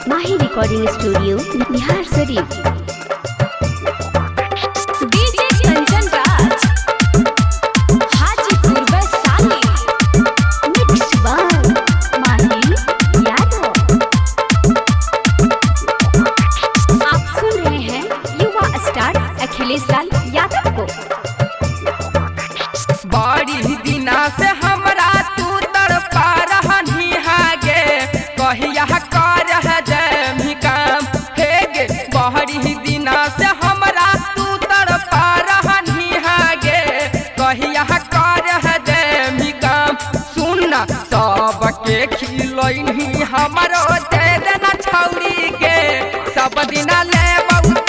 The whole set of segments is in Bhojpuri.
माही recording studio Bihar Sharif. DJ Kanchan Raj Hajipur Vaishali. Mix by Mahi Yadav. आप सुन रहे हैं युवा स्टार अखिलेश लाल यादव को। बड़ी दिना से हमरा तू तड़पा रहनी हागे कहिया कर जमी काम हे गे। बड़ी दिना से हमरा तू तड़पा रहनी हागे कहिया कर जमी काम। सुन सबके खिलैनी हमरो दे देना छौरी के सब दिना ले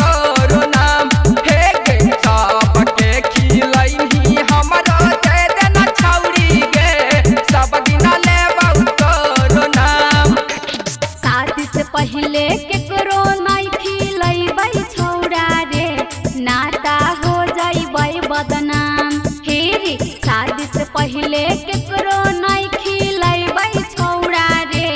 तोरो नाम हे गे। सबके खिलैनी हमरो दे देना छौरी के सब दिना ले तोरो नाम। शादी से पहले केकरो नहीं खिलैबै छौरा रे नाता हो जाइबै बदनाम हे रे। शादी से पहले केकरो नहीं खिलैबै छौरा रे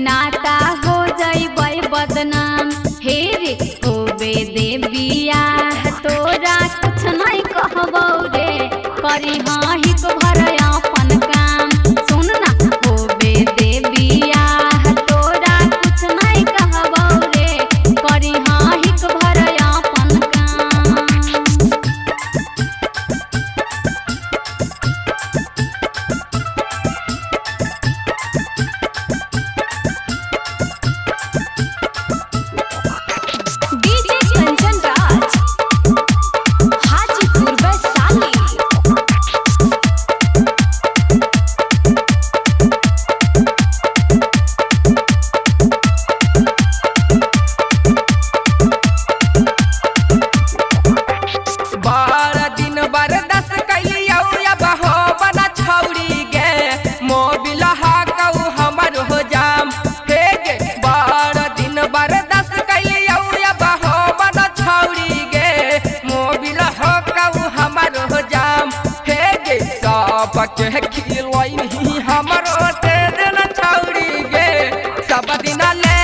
नाता हो जाइबै बदनाम हे रे। होबे दे बियाह तोरा कुछ नहीं कहबौ रे करी हाही को भर अपन काम। सुन ना होबे दे बियाह तोरा कुछ नहीं कहबौ रे करी हाही को भर अपन काम। डीजे कंचन राज हाजीपुर वैशाली। बारह दिन बरदस कैलियौ अब हो बना छौरी गे मोबिल हाकौ हमर हो जाम हे गे। बारह दिन बरदस कैलियौ अब हो बना छौरी गे मोबिल हाकौ हमर हो जाम हे गे। सबके खिलैनी हमरो दे देना छौरी गे सब दिना ले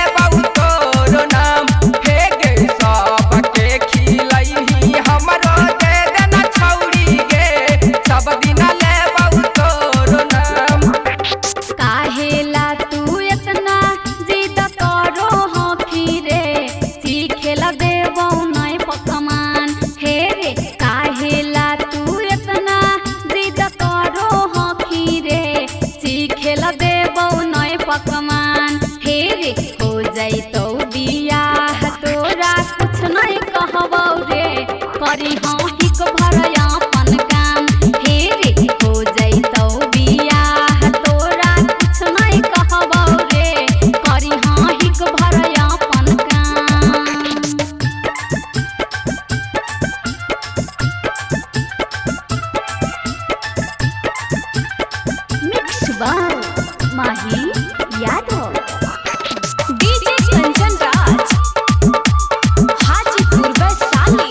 तोरो नाम हे गे। सबके खिलैनी हमरो दे देना छौरी गे सब दिना ले तोरो नाम। काहेला तू इतना जिद करो हो फिरे सीखेला देबौ नहीं पकमान हे रे। काहेला तू इतना जिद करो हो फिरे सीखेला देबौ नहीं पकमान हे रे। हो जैतौ बियाह तोरा कुछ नहीं कहबौ रे करी हाही को भर अपन काम हे रे। हो जैतौ बियाह तोरा कुछ नहीं कहबौ रे करी हाही को भर अपन काम। Mix by Mahi Yadav. DJ Kanchan Raj Hajipur Vaishali.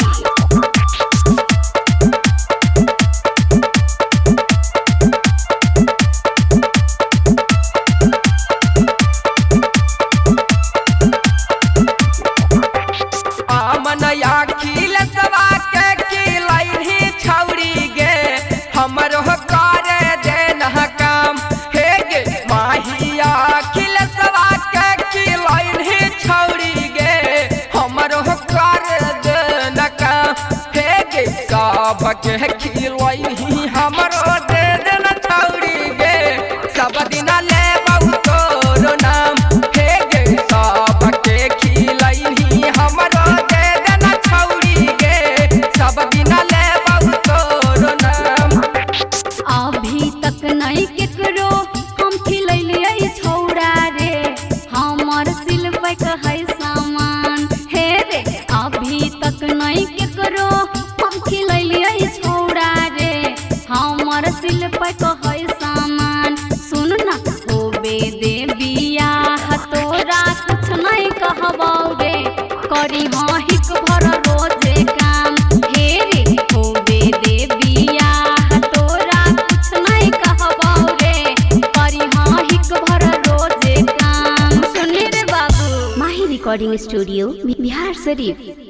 Recording studio Bihar शरीफ।